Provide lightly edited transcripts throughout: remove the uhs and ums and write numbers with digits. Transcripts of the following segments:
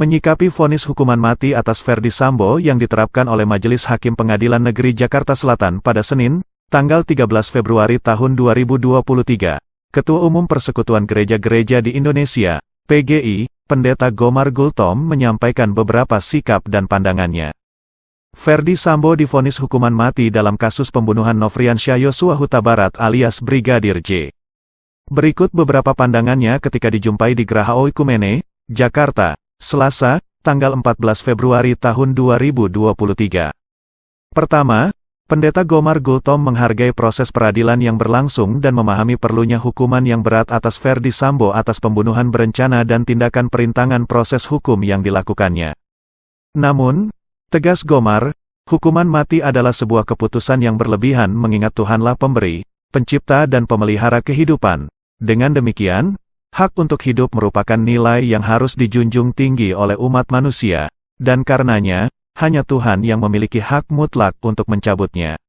Menyikapi vonis hukuman mati atas Ferdy Sambo yang diterapkan oleh Majelis Hakim Pengadilan Negeri Jakarta Selatan pada Senin, tanggal 13 Februari tahun 2023, Ketua Umum Persekutuan Gereja-Gereja di Indonesia, PGI, Pendeta Gomar Gultom menyampaikan beberapa sikap dan pandangannya. Ferdy Sambo divonis hukuman mati dalam kasus pembunuhan Nofriansyah Yosua Huta Barat alias Brigadir J. Berikut beberapa pandangannya ketika dijumpai di Geraha Oikumene, Jakarta, Selasa, tanggal 14 Februari tahun 2023. Pertama, Pendeta Gomar Gultom menghargai proses peradilan yang berlangsung dan memahami perlunya hukuman yang berat atas Ferdy Sambo atas pembunuhan berencana dan tindakan perintangan proses hukum yang dilakukannya. Namun, tegas Gomar, hukuman mati adalah sebuah keputusan yang berlebihan mengingat Tuhanlah pemberi, pencipta dan pemelihara kehidupan. Dengan demikian, hak untuk hidup merupakan nilai yang harus dijunjung tinggi oleh umat manusia, dan karenanya, hanya Tuhan yang memiliki hak mutlak untuk mencabutnya.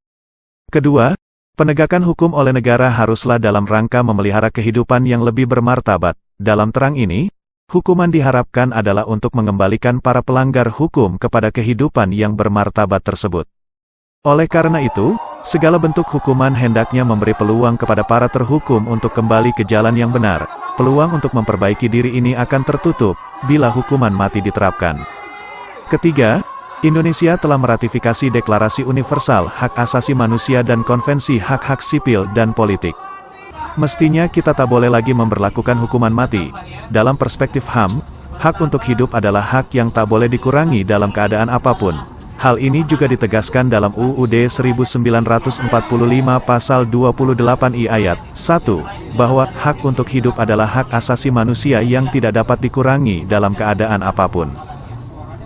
Kedua, penegakan hukum oleh negara haruslah dalam rangka memelihara kehidupan yang lebih bermartabat. Dalam terang ini, hukuman diharapkan adalah untuk mengembalikan para pelanggar hukum kepada kehidupan yang bermartabat tersebut. Oleh karena itu, segala bentuk hukuman hendaknya memberi peluang kepada para terhukum untuk kembali ke jalan yang benar. Peluang untuk memperbaiki diri ini akan tertutup bila hukuman mati diterapkan. Ketiga, Indonesia telah meratifikasi Deklarasi Universal Hak Asasi Manusia dan Konvensi Hak-Hak Sipil dan Politik. Mestinya kita tak boleh lagi memberlakukan hukuman mati. Dalam perspektif HAM, hak untuk hidup adalah hak yang tak boleh dikurangi dalam keadaan apapun. Hal ini juga ditegaskan dalam UUD 1945 pasal 28I ayat 1, bahwa hak untuk hidup adalah hak asasi manusia yang tidak dapat dikurangi dalam keadaan apapun.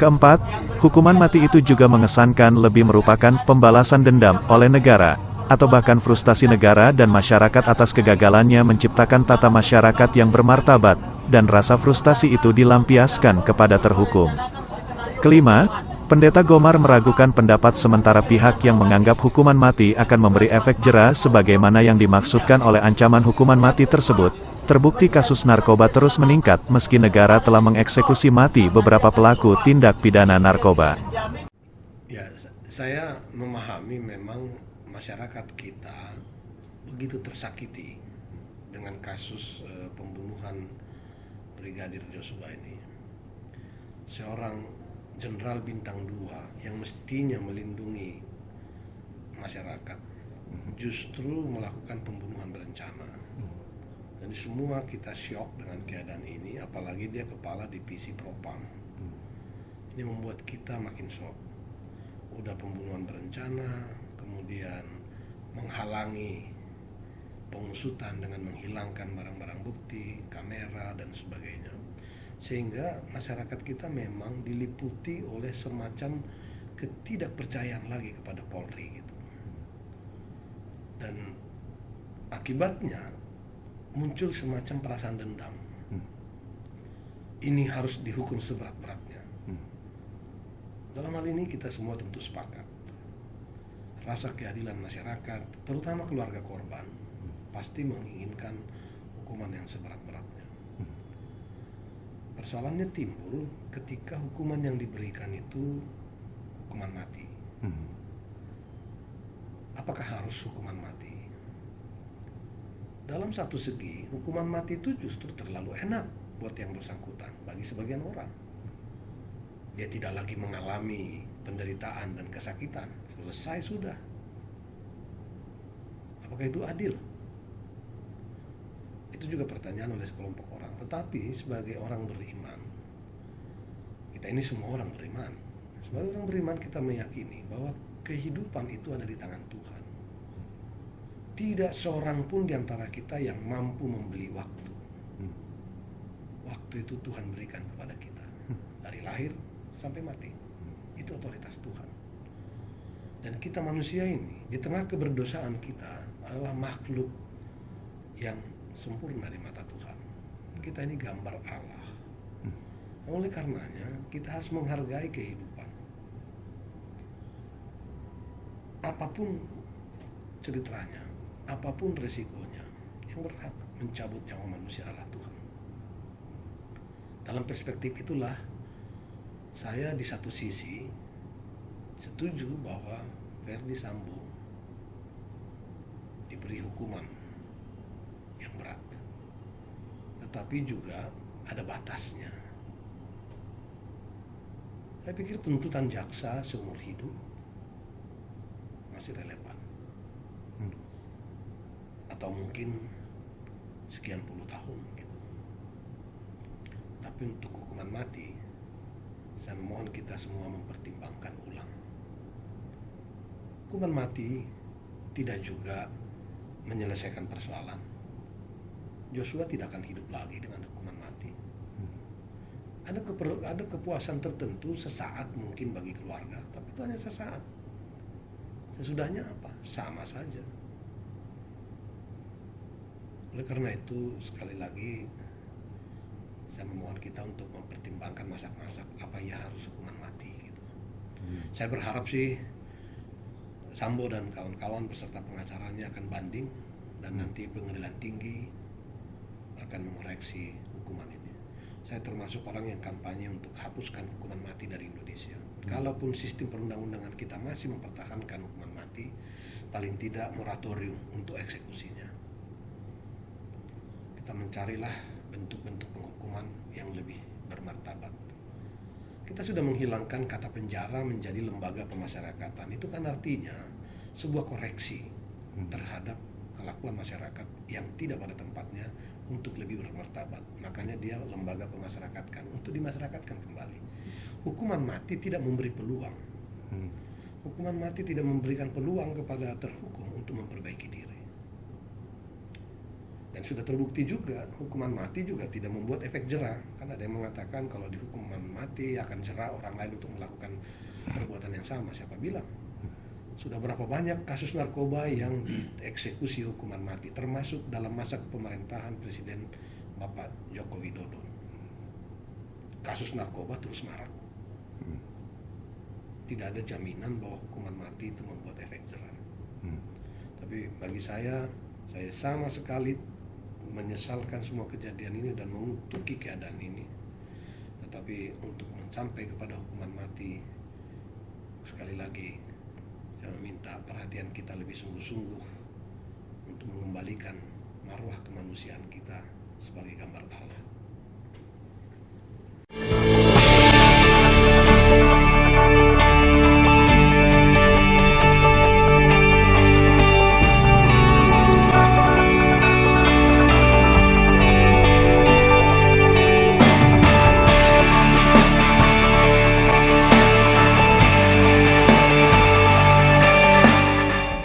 Keempat, hukuman mati itu juga mengesankan lebih merupakan pembalasan dendam oleh negara, atau bahkan frustasi negara dan masyarakat atas kegagalannya menciptakan tata masyarakat yang bermartabat, dan rasa frustasi itu dilampiaskan kepada terhukum. Kelima, Pendeta Gomar meragukan pendapat sementara pihak yang menganggap hukuman mati akan memberi efek jera sebagaimana yang dimaksudkan oleh ancaman hukuman mati tersebut. Terbukti kasus narkoba terus meningkat meski negara telah mengeksekusi mati beberapa pelaku tindak pidana narkoba. Ya, saya memahami memang masyarakat kita begitu tersakiti dengan kasus pembunuhan Brigadir Joshua ini. Seorang Jenderal Bintang 2 yang mestinya melindungi masyarakat justru melakukan pembunuhan berencana. Dan semua kita syok dengan keadaan ini, apalagi dia kepala divisi Propam. Ini membuat kita makin syok. Udah pembunuhan berencana, kemudian menghalangi pengusutan dengan menghilangkan barang-barang bukti, kamera dan sebagainya. Sehingga masyarakat kita memang diliputi oleh semacam ketidakpercayaan lagi kepada Polri gitu. Dan akibatnya muncul semacam perasaan dendam. Ini harus dihukum seberat-beratnya. Dalam hal ini kita semua tentu sepakat. Rasa keadilan masyarakat, terutama keluarga korban, pasti menginginkan hukuman yang seberat-beratnya. Persoalannya timbul ketika hukuman yang diberikan itu hukuman mati. Apakah harus hukuman mati? Dalam satu segi, hukuman mati itu justru terlalu enak buat yang bersangkutan bagi sebagian orang. Dia tidak lagi mengalami penderitaan dan kesakitan. Selesai sudah. Apakah itu adil? Itu juga pertanyaan oleh sekelompok orang. Tetapi sebagai orang beriman, kita ini semua orang beriman. Sebagai orang beriman kita meyakini bahwa kehidupan itu ada di tangan Tuhan. Tidak seorang pun di antara kita yang mampu membeli waktu. Waktu itu Tuhan berikan kepada kita. Dari lahir sampai mati. Itu otoritas Tuhan. Dan kita manusia ini, di tengah keberdosaan kita, adalah makhluk yang sempurna di mata Tuhan. Kita ini gambar Allah. Oleh karenanya kita harus menghargai kehidupan. Apapun ceritanya, apapun resikonya, yang berhak mencabut nyawa manusia adalah Tuhan. Dalam perspektif itulah saya di satu sisi setuju bahwa Verdi Sambo diberi hukuman yang berat, tetapi juga ada batasnya. Saya pikir tuntutan jaksa seumur hidup masih relevan, atau mungkin sekian puluh tahun gitu. Tapi untuk hukuman mati, saya mohon kita semua mempertimbangkan ulang. Hukuman mati tidak juga menyelesaikan persoalan. Joshua tidak akan hidup lagi dengan hukuman mati. Ada kepuasan tertentu sesaat mungkin bagi keluarga, tapi itu hanya sesaat. Sesudahnya apa? Sama saja. Oleh karena itu, sekali lagi saya memohon kita untuk mempertimbangkan masak-masak apa ya harus hukuman mati gitu. Saya berharap sih Sambo dan kawan-kawan beserta pengacaranya akan banding dan nanti pengadilan tinggi akan mengoreksi hukuman ini. Saya termasuk orang yang kampanye untuk hapuskan hukuman mati dari Indonesia. Kalaupun sistem perundang-undangan kita masih mempertahankan hukuman mati, paling tidak moratorium untuk eksekusinya. Kita mencarilah bentuk-bentuk penghukuman yang lebih bermartabat. Kita sudah menghilangkan kata penjara menjadi lembaga pemasyarakatan. Itu kan artinya sebuah koreksi terhadap kelakuan masyarakat yang tidak pada tempatnya untuk lebih bermartabat. Makanya dia lembaga pemasyarakatkan, untuk dimasyarakatkan kembali. Hukuman mati tidak memberi peluang. Hukuman mati tidak memberikan peluang kepada terhukum untuk memperbaiki diri. Dan sudah terbukti juga, hukuman mati juga tidak membuat efek jera. Kan ada yang mengatakan kalau di hukuman mati akan jera orang lain untuk melakukan perbuatan yang sama. Siapa bilang? Sudah berapa banyak kasus narkoba yang dieksekusi hukuman mati, termasuk dalam masa kepemerintahan Presiden Bapak Joko Widodo. Kasus narkoba terus marak. Tidak ada jaminan bahwa hukuman mati itu membuat efek jera. Tapi bagi saya sama sekali menyesalkan semua kejadian ini dan mengutuki keadaan ini. Tetapi untuk sampai kepada hukuman mati, sekali lagi saya meminta perhatian kita lebih sungguh-sungguh untuk mengembalikan marwah kemanusiaan kita sebagai gambar Allah.